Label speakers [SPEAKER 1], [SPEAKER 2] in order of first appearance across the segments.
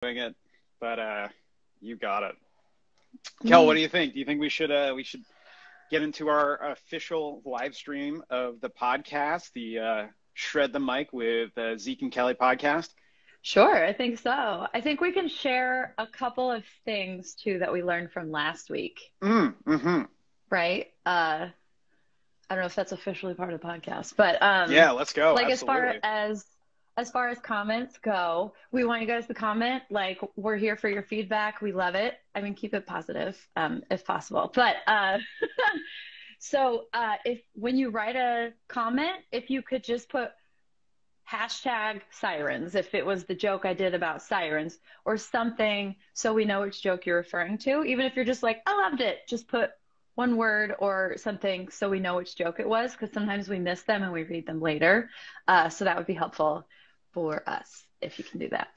[SPEAKER 1] doing it, but you got it. Kel, what do you think? Do you think we should get into our official live stream of the podcast, the Shred the Mic with Zeke and Kelly podcast?
[SPEAKER 2] Sure, I think so. I think we can share a couple of things too that we learned from last week. Right? I don't know if that's officially part of the podcast, but
[SPEAKER 1] yeah, let's go.
[SPEAKER 2] Like
[SPEAKER 1] Absolutely.
[SPEAKER 2] as far as comments go, we want you guys to comment. Like, we're here for your feedback. We love it. I mean, keep it positive, if possible. But so if when you write a comment, if you could just put hashtag sirens, if it was the joke I did about sirens or something, so we know which joke you're referring to. Even if you're just like, I loved it, just put one word or something so we know which joke it was, because sometimes we miss them and we read them later. So that would be helpful for us if you can do that.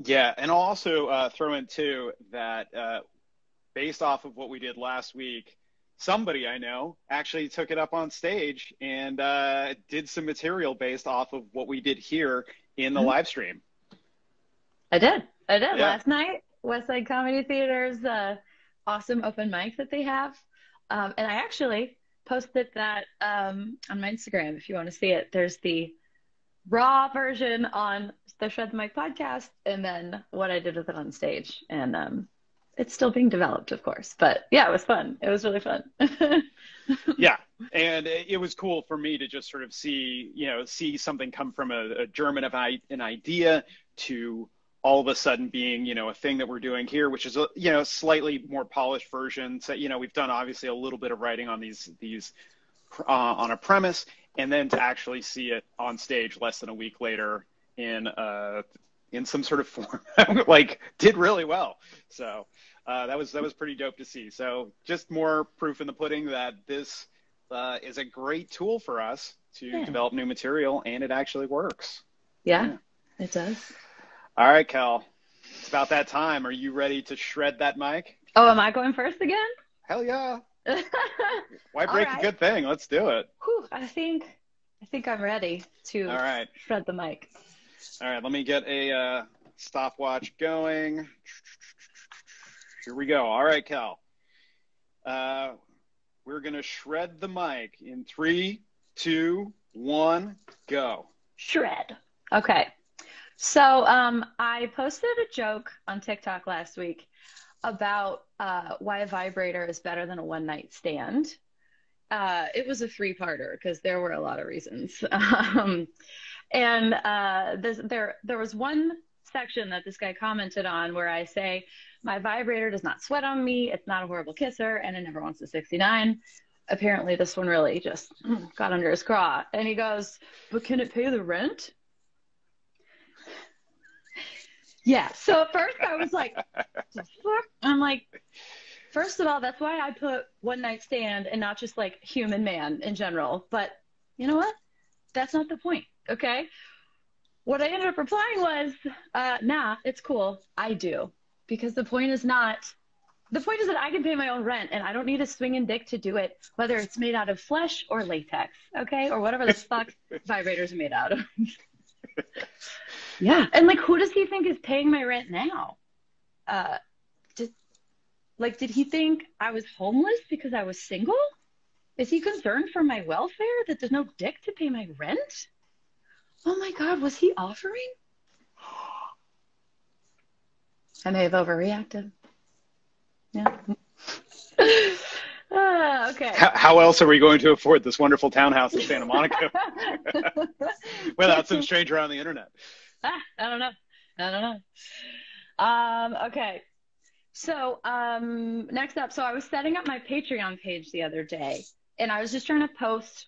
[SPEAKER 1] Yeah, and I'll also throw in too that based off of what we did last week, somebody I know actually took it up on stage and did some material based off of what we did here in the live stream.
[SPEAKER 2] I did.
[SPEAKER 1] Yeah.
[SPEAKER 2] Last night, Westside Comedy Theater's awesome open mic that they have. And I actually posted that on my Instagram if you want to see it. There's the raw version on the Shred the Mic podcast, and then what I did with it on stage. And it's still being developed, of course. But yeah, it was fun. It was really fun.
[SPEAKER 1] Yeah. And it was cool for me to just sort of see something come from a germ of an idea to all of a sudden being, a thing that we're doing here, which is, a slightly more polished version. So, we've done obviously a little bit of writing on these on a premise, and then to actually see it on stage less than a week later in some sort of form, like did really well. So that was pretty dope to see. So just more proof in the pudding that this is a great tool for us to develop new material, and it actually works.
[SPEAKER 2] Yeah, it does.
[SPEAKER 1] All right, Kel, it's about that time. Are you ready to shred that mic?
[SPEAKER 2] Oh, am I going first again?
[SPEAKER 1] Hell yeah. Why break a good thing? Let's do it.
[SPEAKER 2] Whew, I think I'm ready to shred the mic.
[SPEAKER 1] All right, let me get a stopwatch going. Here we go. All right, Kel. We're going to shred the mic in 3, 2, 1, go.
[SPEAKER 2] Shred. Okay. So I posted a joke on TikTok last week about why a vibrator is better than a one-night stand. It was a 3-parter because there were a lot of reasons. And there was one section that this guy commented on where I say, my vibrator does not sweat on me, it's not a horrible kisser, and it never wants a 69. Apparently this one really just got under his craw. And he goes, but can it pay the rent? Yeah. So at first I was like, the fuck? I'm like, first of all, that's why I put one night stand and not just like human man in general. But you know what? That's not the point. Okay. What I ended up replying was, nah, it's cool. I do. Because the point is that I can pay my own rent and I don't need a swinging dick to do it, whether it's made out of flesh or latex. Okay. Or whatever the fuck vibrators are made out of. Yeah. And like, who does he think is paying my rent now? Did he think I was homeless because I was single? Is he concerned for my welfare that there's no dick to pay my rent? Oh my God, was he offering? I may have overreacted. Yeah. Okay.
[SPEAKER 1] How else are we going to afford this wonderful townhouse in Santa Monica without some stranger on the internet?
[SPEAKER 2] I don't know. Okay. So next up, so I was setting up my Patreon page the other day, and I was just trying to post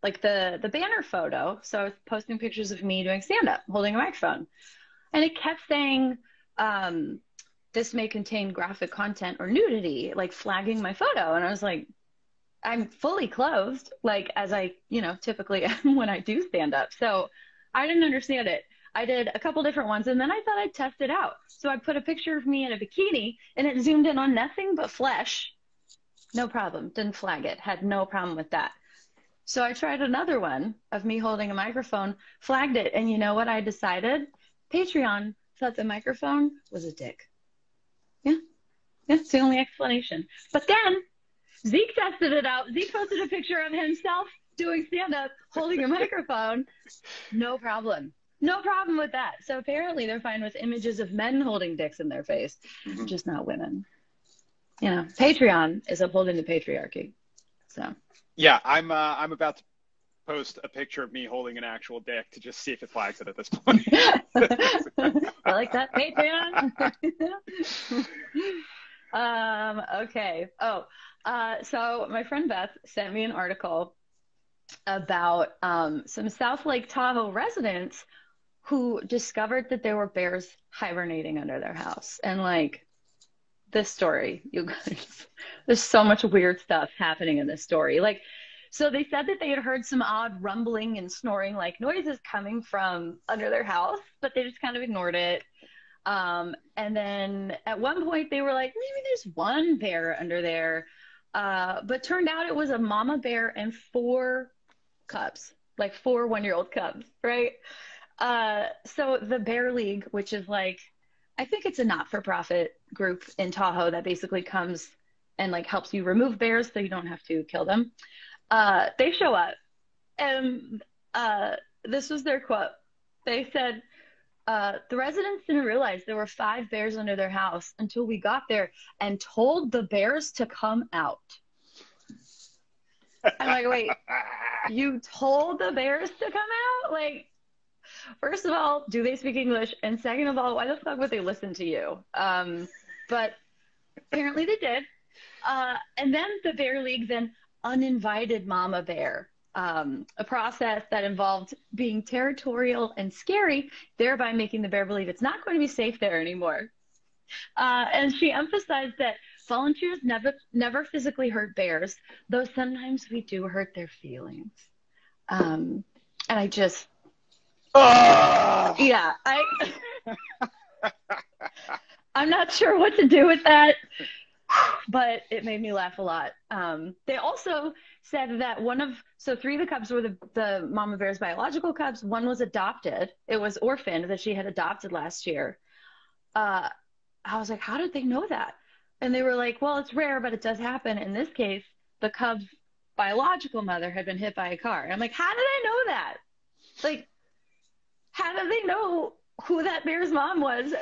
[SPEAKER 2] like the banner photo. So I was posting pictures of me doing stand-up, holding a microphone, and it kept saying, this may contain graphic content or nudity, like flagging my photo. And I was like, I'm fully clothed, like as I, typically am when I do stand up. So I didn't understand it. I did a couple different ones, and then I thought I'd test it out. So I put a picture of me in a bikini, and it zoomed in on nothing but flesh. No problem. Didn't flag it. Had no problem with that. So I tried another one of me holding a microphone, flagged it, and you know what I decided? Patreon thought the microphone was a dick. Yeah. That's the only explanation. But then Zeke tested it out. Zeke posted a picture of himself doing stand-up, holding a microphone. No problem. No problem with that. So apparently they're fine with images of men holding dicks in their face, just not women. You know, Patreon is upholding the patriarchy. So.
[SPEAKER 1] Yeah, I'm about to post a picture of me holding an actual dick to just see if it flags it at this point.
[SPEAKER 2] I like that. Patreon. Okay. Oh, so my friend Beth sent me an article about some South Lake Tahoe residents who discovered that there were bears hibernating under their house. And like this story, you guys, there's so much weird stuff happening in this story. Like, so they said that they had heard some odd rumbling and snoring like noises coming from under their house, but they just kind of ignored it. And then at one point they were like, maybe there's one bear under there. But turned out it was a mama bear and 4 cubs, like 4 one-year-old cubs, right? So the Bear League, which is like, I think it's a not-for-profit group in Tahoe that basically comes and like helps you remove bears so you don't have to kill them. They show up, and this was their quote. They said, the residents didn't realize there were 5 bears under their house until we got there and told the bears to come out. I'm like, wait, you told the bears to come out? Like, first of all, do they speak English? And second of all, why the fuck would they listen to you? But apparently they did. And then the Bear League then uninvited mama bear, a process that involved being territorial and scary, thereby making the bear believe it's not going to be safe there anymore. And she emphasized that volunteers never physically hurt bears, though sometimes we do hurt their feelings. And I just, yeah, I'm not sure what to do with that. But it made me laugh a lot. They also said that 3 of the cubs were the mama bear's biological cubs. 1 was adopted. It was orphaned that she had adopted last year. I was like, how did they know that? And they were like, well, it's rare, but it does happen. In this case, the cub's biological mother had been hit by a car. And I'm like, how did I know that? Like, how did they know who that bear's mom was?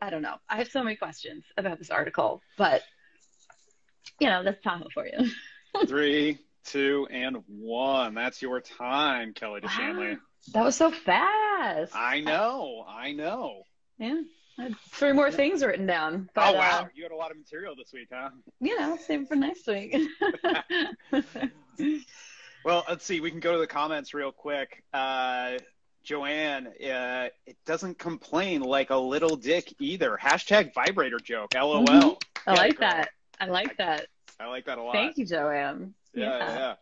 [SPEAKER 2] I don't know. I have so many questions about this article, but you know, that's Tahoe for you.
[SPEAKER 1] 3, 2, and 1. That's your time, Kelly to Shanley.
[SPEAKER 2] That was so fast.
[SPEAKER 1] I know.
[SPEAKER 2] Yeah. I had 3 more things written down. But,
[SPEAKER 1] oh, wow. You had a lot of material this week, huh?
[SPEAKER 2] You know, save it for next week.
[SPEAKER 1] Well, let's see. We can go to the comments real quick. Joanne, it doesn't complain like a little dick either. # vibrator joke. LOL.
[SPEAKER 2] Mm-hmm. I like that. I like that a lot. Thank you, Joanne.
[SPEAKER 1] Yeah.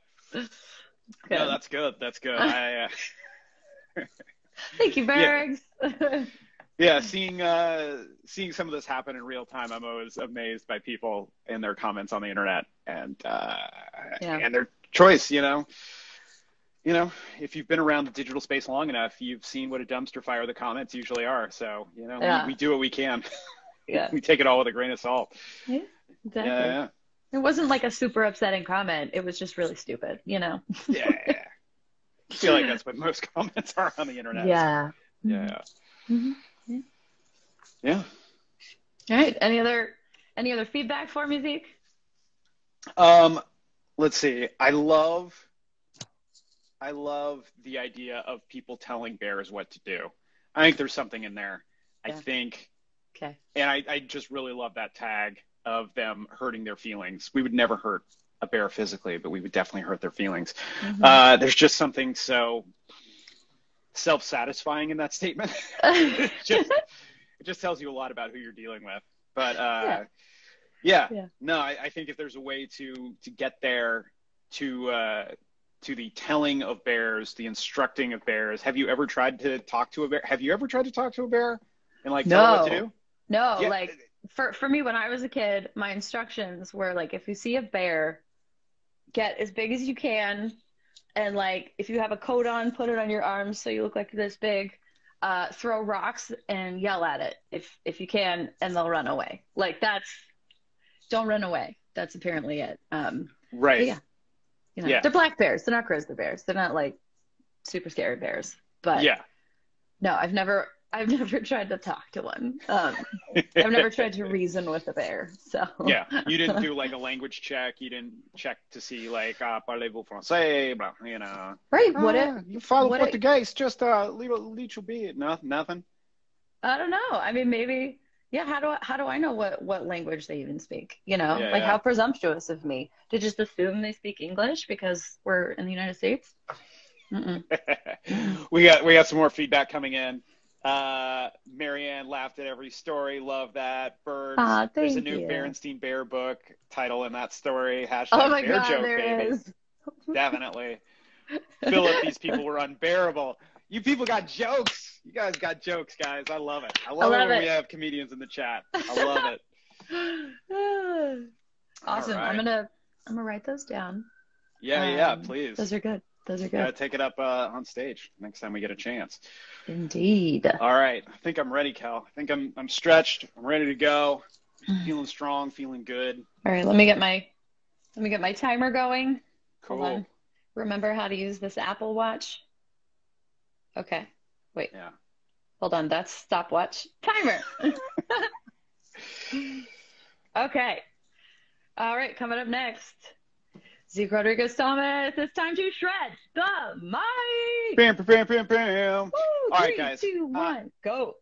[SPEAKER 1] No, that's good.
[SPEAKER 2] Thank you, Bergs.
[SPEAKER 1] Yeah, seeing some of this happen in real time, I'm always amazed by people and their comments on the internet and their choice. You know, if you've been around the digital space long enough, you've seen what a dumpster fire the comments usually are. So, you know, we do what we can.
[SPEAKER 2] Yeah.
[SPEAKER 1] We take it all with a grain of salt.
[SPEAKER 2] Yeah, exactly.
[SPEAKER 1] Yeah.
[SPEAKER 2] It wasn't like a super upsetting comment. It was just really stupid, you know?
[SPEAKER 1] Yeah. I feel like that's what most comments are on the internet.
[SPEAKER 2] Yeah.
[SPEAKER 1] So, yeah.
[SPEAKER 2] Mm-hmm.
[SPEAKER 1] Yeah.
[SPEAKER 2] All right. Any other feedback for me, Zeke?
[SPEAKER 1] Let's see. I love the idea of people telling bears what to do. I think there's something in there.
[SPEAKER 2] Yeah.
[SPEAKER 1] I think.
[SPEAKER 2] Okay.
[SPEAKER 1] And I just really love that tag of them hurting their feelings. We would never hurt a bear physically, but we would definitely hurt their feelings. Mm-hmm. There's just something so self-satisfying in that statement. it just tells you a lot about who you're dealing with. But no, I think if there's a way to get there to the telling of bears, the instructing of bears. Have you ever tried to talk to a bear? Have you ever tried to talk to a bear and like tell them what to do?
[SPEAKER 2] No,
[SPEAKER 1] yeah.
[SPEAKER 2] Like for me, when I was a kid, my instructions were like, if you see a bear, get as big as you can. And like, if you have a coat on, put it on your arms so you look like this big. throw rocks and yell at it if you can, and they'll run away. Like don't run away. That's apparently it.
[SPEAKER 1] Right.
[SPEAKER 2] Yeah. They're black bears. They're not grizzly bears. They're not like super scary bears. But
[SPEAKER 1] yeah.
[SPEAKER 2] No, I've never tried to talk to one. I've never tried to reason with a bear. So
[SPEAKER 1] yeah, you didn't do like a language check. You didn't check to see like parlez-vous français, blah,
[SPEAKER 2] Right.
[SPEAKER 1] You follow Portuguese, just a little bit. No, nothing.
[SPEAKER 2] I don't know. I mean, maybe. Yeah. How do I know what language they even speak? How presumptuous of me to just assume they speak English because we're in the United States.
[SPEAKER 1] We got some more feedback coming in. Marianne laughed at every story. Love that. Birds. There's a new Berenstein Bear book title in that story. #
[SPEAKER 2] oh my
[SPEAKER 1] bear
[SPEAKER 2] God,
[SPEAKER 1] joke,
[SPEAKER 2] there
[SPEAKER 1] baby.
[SPEAKER 2] is.
[SPEAKER 1] Definitely. Philip, these people were unbearable. You people got jokes. You guys got jokes, guys. I love it. I love it when we have comedians in the chat. I love
[SPEAKER 2] it. Awesome. Right. I'm gonna write those down.
[SPEAKER 1] Yeah, please.
[SPEAKER 2] Those are good.
[SPEAKER 1] Gotta take it up on stage next time we get a chance.
[SPEAKER 2] Indeed.
[SPEAKER 1] All right. I think I'm ready, Kel. I think I'm stretched. I'm ready to go. Feeling strong, feeling good.
[SPEAKER 2] All right, let me get my timer going.
[SPEAKER 1] Cool.
[SPEAKER 2] Hold on. Remember how to use this Apple Watch? Okay. Wait.
[SPEAKER 1] Yeah.
[SPEAKER 2] Hold on, that's stopwatch. Timer. Okay. All right, coming up next. Zeke Rodrigues Thomas, it's time to shred the mic.
[SPEAKER 1] Bam, bam, bam, bam.
[SPEAKER 2] Woo,
[SPEAKER 1] all
[SPEAKER 2] 3,
[SPEAKER 1] right, guys.
[SPEAKER 2] 2, 1, go.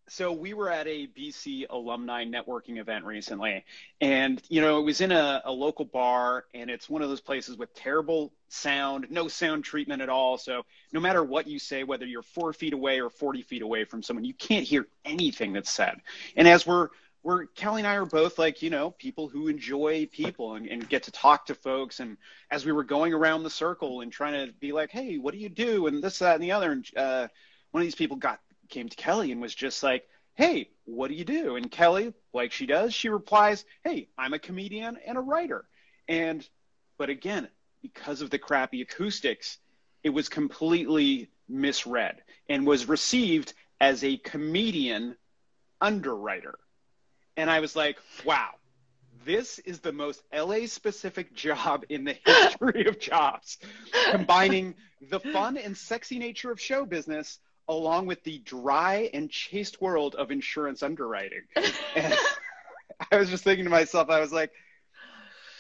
[SPEAKER 1] So we were at a BC alumni networking event recently, and it was in a local bar, and it's one of those places with terrible sound, no sound treatment at all. So no matter what you say, whether you're 4 feet away or 40 feet away from someone, you can't hear anything that's said. And as Kelly and I are both like, people who enjoy people and get to talk to folks. And as we were going around the circle and trying to be like, hey, what do you do? And this, that, and the other. And one of these people came to Kelly and was just like, hey, what do you do? And Kelly, like she does, she replies, hey, I'm a comedian and a writer. But again, because of the crappy acoustics, it was completely misread and was received as a comedian underwriter. And I was like, wow, this is the most LA-specific job in the history of jobs, combining the fun and sexy nature of show business along with the dry and chaste world of insurance underwriting. And I was just thinking to myself, I was like,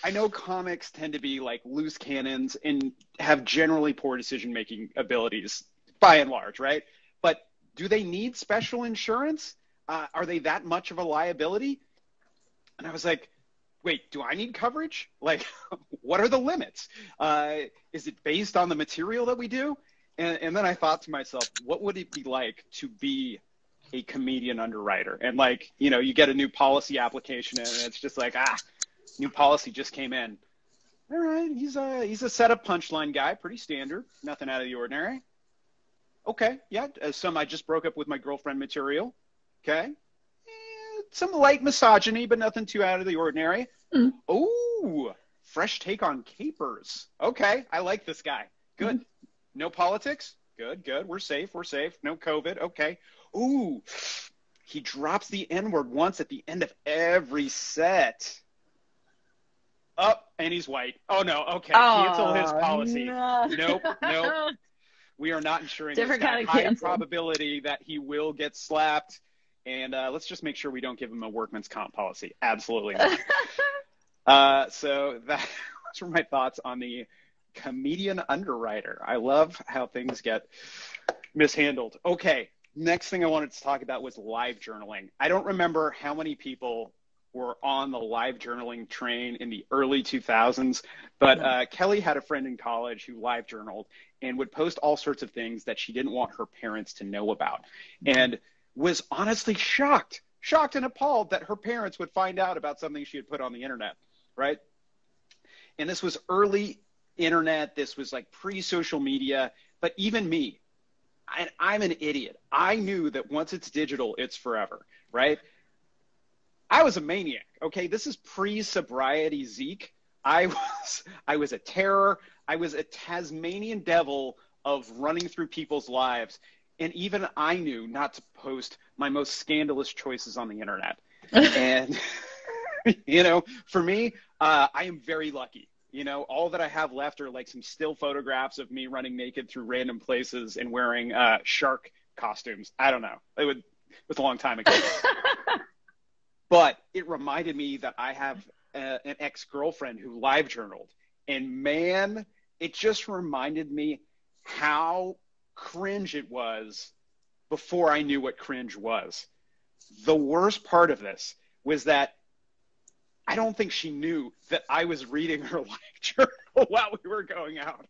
[SPEAKER 1] I know comics tend to be like loose cannons and have generally poor decision-making abilities by and large, right? But do they need special insurance? Are they that much of a liability? And I was like, wait, do I need coverage? Like, what are the limits? Is it based on the material that we do? And then I thought to myself, what would it be like to be a comedian underwriter? And like, you get a new policy application and it's just like, new policy just came in. All right, he's a setup punchline guy, pretty standard, nothing out of the ordinary. Okay, yeah, some I just broke up with my girlfriend material. Okay. Some light misogyny, but nothing too out of the ordinary. Ooh, fresh take on capers. Okay, I like this guy. Good. No politics? Good. We're safe. No COVID. Okay. Ooh, he drops the N-word once at the end of every set. Oh, and he's white. Oh, no. Okay. Cancel his policy.
[SPEAKER 2] No.
[SPEAKER 1] Nope. We are not insuring
[SPEAKER 2] Different
[SPEAKER 1] this guy.
[SPEAKER 2] kind of
[SPEAKER 1] High
[SPEAKER 2] cancel.
[SPEAKER 1] Probability that he will get slapped. And let's just make sure we don't give him a workman's comp policy. Absolutely not. So those were my thoughts on the comedian underwriter. I love how things get mishandled. Okay, next thing I wanted to talk about was live journaling. I don't remember how many people were on the live journaling train in the early 2000s, but Kelly had a friend in college who live journaled and would post all sorts of things that she didn't want her parents to know about. And was honestly shocked and appalled that her parents would find out about something she had put on the internet, right? And this was early internet. This was like pre-social media. But even me, I'm an idiot. I knew that once it's digital, it's forever, right? I was a maniac, okay? This is pre-sobriety Zeke. I was a terror. I was a Tasmanian devil of running through people's lives. And even I knew not to post my most scandalous choices on the internet. And, you know, for me, I am very lucky. You know, all that I have left are like some still photographs of me running naked through random places and wearing shark costumes. I don't know. It was a long time ago. But it reminded me that I have an ex-girlfriend who LiveJournaled. And man, it just reminded me how cringe it was before I knew what cringe was. The worst part of this was that I don't think she knew that I was reading her live journal while we were going out.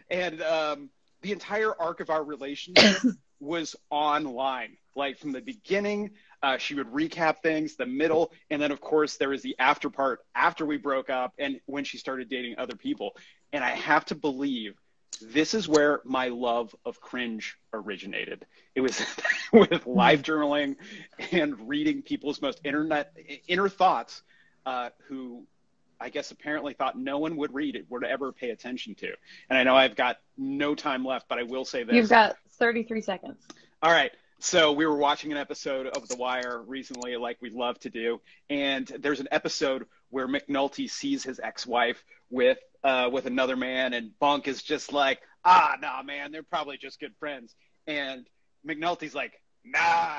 [SPEAKER 1] And the entire arc of our relationship was online. Like from the beginning, she would recap things, the middle, and then of course there was the after part after we broke up and when she started dating other people. And I have to believe this is where my love of cringe originated. It was with live journaling and reading people's most inner thoughts, who I guess apparently thought no one would read it, would ever pay attention to. And I know I've got no time left, but I will say this.
[SPEAKER 2] You've got 33 seconds.
[SPEAKER 1] All right. So we were watching an episode of The Wire recently, like we love to do. And there's an episode where McNulty sees his ex-wife with another man, and Bunk is just like, nah, man, they're probably just good friends. And McNulty's like, nah,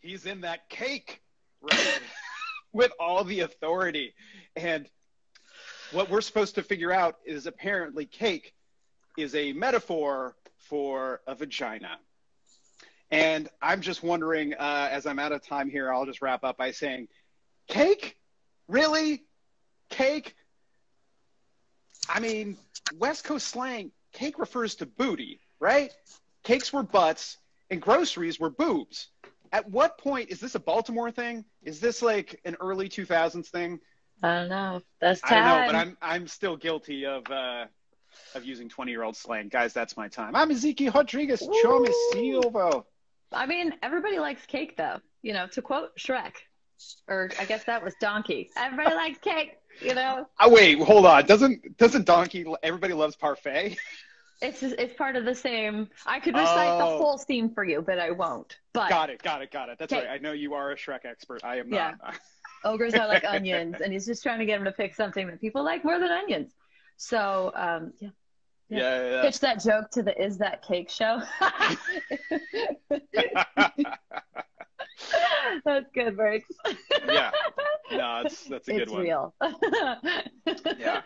[SPEAKER 1] he's in that cake, right? With all the authority. And what we're supposed to figure out is apparently cake is a metaphor for a vagina. And I'm just wondering, as I'm out of time here, I'll just wrap up by saying, cake? Really? Cake? I mean, West Coast slang, cake refers to booty, right? Cakes were butts and groceries were boobs. At what point, is this a Baltimore thing? Is this like an early 2000s thing?
[SPEAKER 2] I don't know. That's time.
[SPEAKER 1] I don't know, but I'm still guilty of using 20-year-old slang. Guys, that's my time. I'm Zeke Rodrigues Thomas Silva.
[SPEAKER 2] I mean, everybody likes cake, though. You know, to quote Shrek, or I guess that was Donkey. Everybody likes cake, you know?
[SPEAKER 1] Oh, wait, hold on. Doesn't Donkey, everybody loves parfait?
[SPEAKER 2] It's part of the same. I could recite the whole scene for you, but I won't. But
[SPEAKER 1] Got it. That's right. I know you are a Shrek expert. I am not.
[SPEAKER 2] Ogres are like onions, and he's just trying to get him to pick something that people like more than onions. So,
[SPEAKER 1] Yeah.
[SPEAKER 2] Pitch that joke to the Is That Cake show. That's good, Briggs.
[SPEAKER 1] Yeah. No, that's a good one.
[SPEAKER 2] It's real.
[SPEAKER 1] Yeah.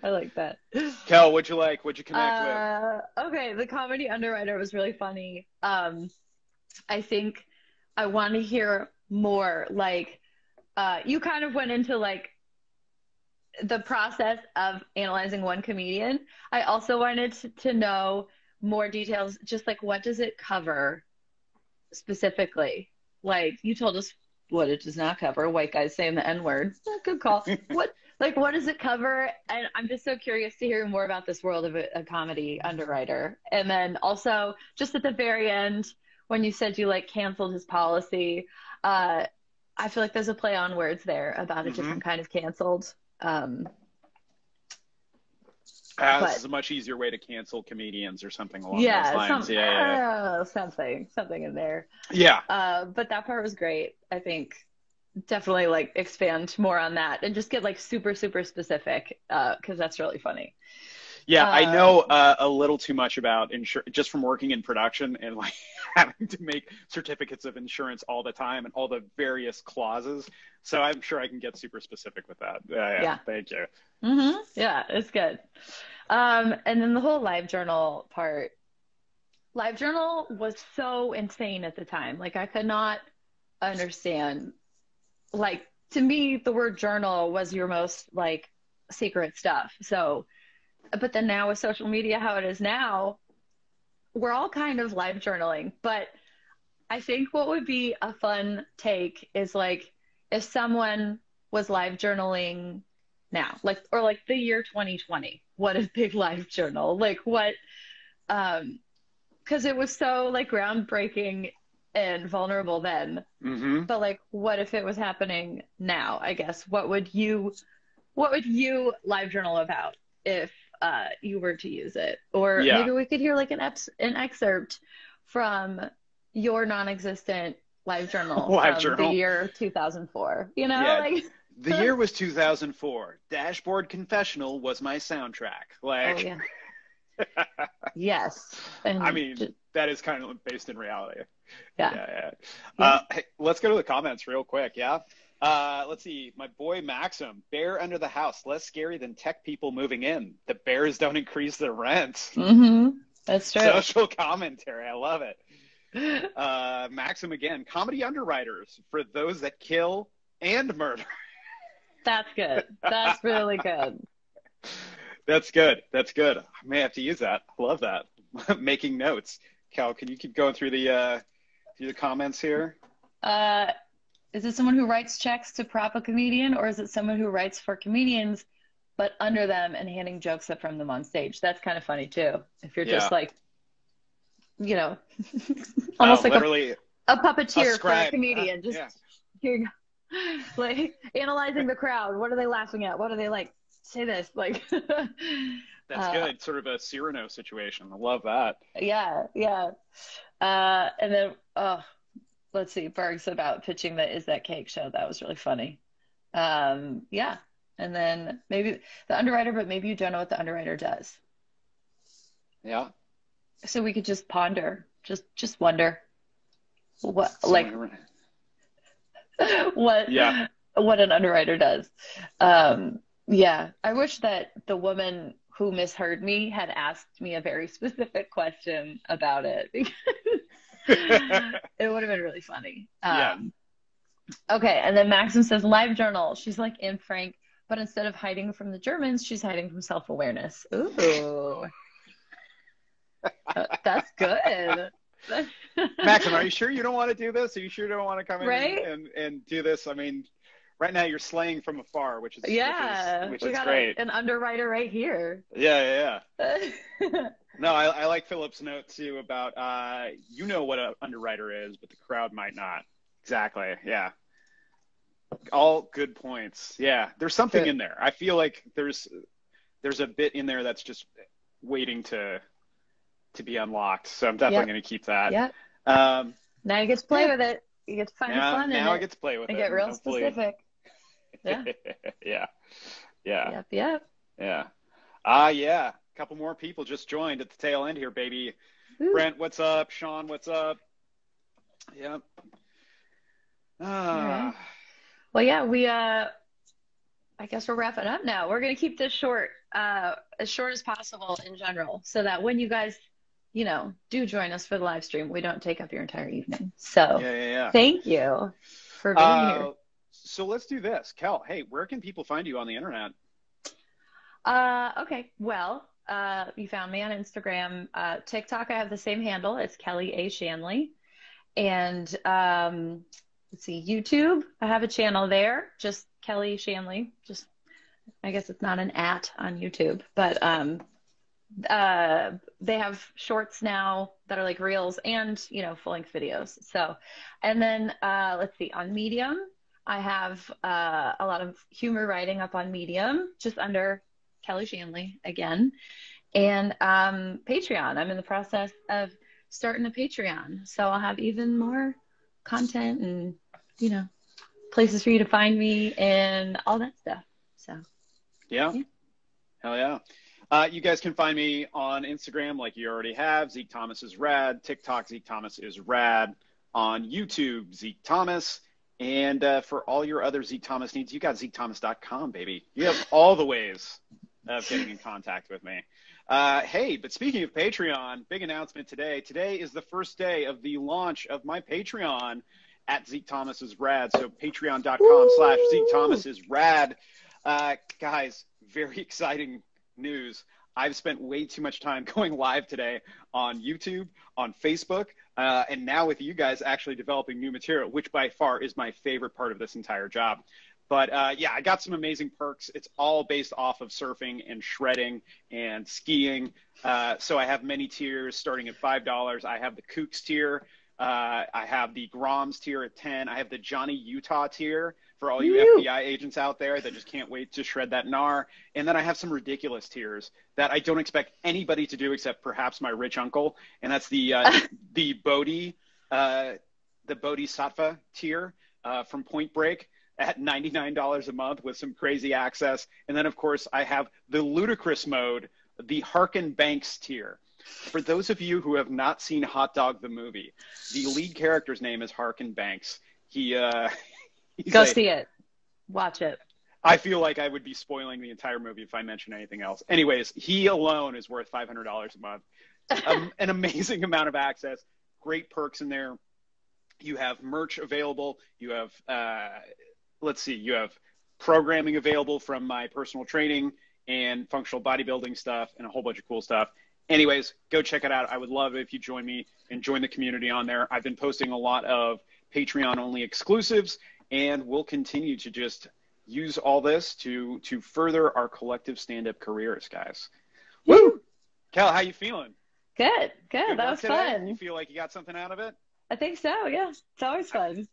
[SPEAKER 2] I like that.
[SPEAKER 1] Kel, what'd you like? What'd you connect with?
[SPEAKER 2] Okay, the comedy Underwriter was really funny. I think I want to hear more. Like, you kind of went into like the process of analyzing one comedian. I also wanted to know more details, just like what does it cover specifically? Like you told us what it does not cover, white guys saying the N-word. Good call. What does it cover? And I'm just so curious to hear more about this world of a comedy Underwriter. And then also just at the very end, when you said you like canceled his policy, I feel like there's a play on words there about a different kind of canceled.
[SPEAKER 1] This is a much easier way to cancel comedians or something along those lines.
[SPEAKER 2] Something in there.
[SPEAKER 1] Yeah.
[SPEAKER 2] But that part was great. I think definitely like expand more on that and just get like super, super specific because that's really funny.
[SPEAKER 1] Yeah, I know a little too much about insurance just from working in production and like having to make certificates of insurance all the time and all the various clauses. So I'm sure I can get super specific with that. Yeah. Thank you.
[SPEAKER 2] Yeah, it's good. And then the whole LiveJournal part. LiveJournal was so insane at the time. Like I could not understand. Like to me, the word journal was your most like secret stuff. So. But then now with social media, how it is now, we're all kind of live journaling. But I think what would be a fun take is like if someone was live journaling now, like or like the year 2020, what a big live journal, like what, because it was so like groundbreaking and vulnerable then. But like, what if it was happening now? I guess what would you live journal about if you were to use it? Or maybe we could hear like an excerpt from your non-existent LiveJournal from the
[SPEAKER 1] LiveJournal.
[SPEAKER 2] year 2004. You know,
[SPEAKER 1] Yeah.
[SPEAKER 2] like
[SPEAKER 1] The year was 2004. Dashboard Confessional was my soundtrack. Like,
[SPEAKER 2] oh yeah, yes. And
[SPEAKER 1] I mean, that is kind of based in reality.
[SPEAKER 2] yeah.
[SPEAKER 1] Hey, let's go to the comments real quick. Yeah. Let's see. My boy Maxim, bear under the house, less scary than tech people moving in. The bears don't increase the rent.
[SPEAKER 2] Mm-hmm. That's true.
[SPEAKER 1] Social commentary. I love it. Maxim again, comedy underwriters for those that kill and murder.
[SPEAKER 2] That's good. That's really good.
[SPEAKER 1] That's good. That's good. I may have to use that. I love that. Making notes. Cal, can you keep going through the comments here?
[SPEAKER 2] Is it someone who writes checks to prop a comedian, or is it someone who writes for comedians but under them and handing jokes up from them on stage? That's kind of funny too. If you're just like, you know, almost like
[SPEAKER 1] literally
[SPEAKER 2] a puppeteer for a comedian. Just here you go. Like analyzing the crowd. What are they laughing at? What are they like? Say this. Like
[SPEAKER 1] that's good. Sort of a Cyrano situation. I love that.
[SPEAKER 2] Yeah. And then let's see, Berg's about pitching the Is That Cake show. That was really funny. Yeah. And then maybe the underwriter, but maybe you don't know what the underwriter does.
[SPEAKER 1] Yeah.
[SPEAKER 2] So we could just ponder, just wonder what an underwriter does. Yeah. I wish that the woman who misheard me had asked me a very specific question about it, because it would have been really funny. Okay. And then Maxim says LiveJournal. She's like in Frank, but instead of hiding from the Germans, she's hiding from self-awareness. Ooh. That's good.
[SPEAKER 1] Maxim, are you sure you don't want to do this? Are you sure you don't want to come in
[SPEAKER 2] right?
[SPEAKER 1] and do this? I mean, right now you're slaying from afar, which is which
[SPEAKER 2] we
[SPEAKER 1] is
[SPEAKER 2] got
[SPEAKER 1] great.
[SPEAKER 2] An underwriter right here.
[SPEAKER 1] Yeah. No, I like Philip's note too about you know what an underwriter is, but the crowd might not. Exactly. Yeah. All good points. Yeah. There's something in there. I feel like there's a bit in there that's just waiting to be unlocked. So I'm definitely going to keep that.
[SPEAKER 2] Yeah. Now you get to play with it. You get to find the fun in it.
[SPEAKER 1] Now I get to play with it.
[SPEAKER 2] And get real specific. Yeah.
[SPEAKER 1] Yeah.
[SPEAKER 2] Yep.
[SPEAKER 1] Yeah. Yeah. A couple more people just joined at the tail end here, baby. Ooh. Brent, what's up? Sean, what's up? Yep.
[SPEAKER 2] Right. Well, yeah, I guess we're wrapping up now. We're going to keep this short, as short as possible in general, so that when you guys, do join us for the live stream, we don't take up your entire evening. So thank you for being here.
[SPEAKER 1] So let's do this. Kel, hey, where can people find you on the internet?
[SPEAKER 2] Okay. Well, you found me on Instagram. TikTok, I have the same handle. It's Kelly A. Shanley. And let's see, YouTube, I have a channel there, just Kelly Shanley. Just, I guess it's not an @ on YouTube, but they have shorts now that are like reels and, full-length videos. So, and then let's see, on Medium, I have a lot of humor writing up on Medium, just under Kelly Shanley again. And Patreon, I'm in the process of starting a Patreon. So I'll have even more content and, places for you to find me and all that stuff. So,
[SPEAKER 1] yeah. Hell yeah. You guys can find me on Instagram like you already have. Zeke Thomas is rad. TikTok, Zeke Thomas is rad. On YouTube, Zeke Thomas. And for all your other Zeke Thomas needs, you got ZekeThomas.com, baby. You have all the ways of getting in contact with me. Hey, but speaking of Patreon, big announcement today. Today is the first day of the launch of my Patreon at Zeke Thomas is rad. So patreon.com/Zeke is rad. Guys, very exciting news. I've spent way too much time going live today on YouTube, on Facebook, and now with you guys actually developing new material, which by far is my favorite part of this entire job. But I got some amazing perks. It's all based off of surfing and shredding and skiing. So I have many tiers starting at $5. I have the Kooks tier. I have the Groms tier at $10. I have the Johnny Utah tier for all you FBI agents out there that just can't wait to shred that gnar. And then I have some ridiculous tiers that I don't expect anybody to do except perhaps my rich uncle, and that's the Bodhisattva tier from Point Break at $99 a month with some crazy access. And then, of course, I have the ludicrous mode, the Harkin Banks tier. For those of you who have not seen Hot Dog the movie, the lead character's name is Harkin Banks. See it.
[SPEAKER 2] Watch it.
[SPEAKER 1] I feel like I would be spoiling the entire movie if I mention anything else. Anyways, he alone is worth $500 a month. An amazing amount of access, great perks in there. You have merch available. You have, you have programming available from my personal training and functional bodybuilding stuff and a whole bunch of cool stuff. Anyways, go check it out. I would love it if you join me and join the community on there. I've been posting a lot of Patreon-only exclusives, and we'll continue to just use all this to further our collective stand-up careers, guys. Woo! Kel, how you feeling?
[SPEAKER 2] Good. That was fun.
[SPEAKER 1] You feel like you got something out of it?
[SPEAKER 2] I think so, yeah. It's always fun.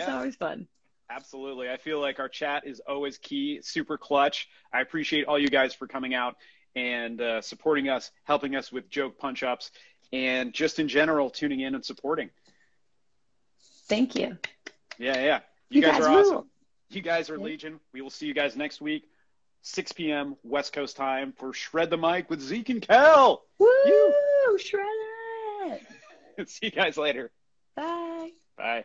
[SPEAKER 2] Always fun.
[SPEAKER 1] Absolutely. I feel like our chat is always key, super clutch. I appreciate all you guys for coming out and supporting us, helping us with joke punch-ups, and just in general, tuning in and supporting.
[SPEAKER 2] Thank you.
[SPEAKER 1] Yeah. You guys are awesome. You guys are Legion. We will see you guys next week, 6 p.m. West Coast time for Shred the Mic with Zeke and Kel.
[SPEAKER 2] Woo! Shred it!
[SPEAKER 1] See you guys later.
[SPEAKER 2] Bye.
[SPEAKER 1] Bye.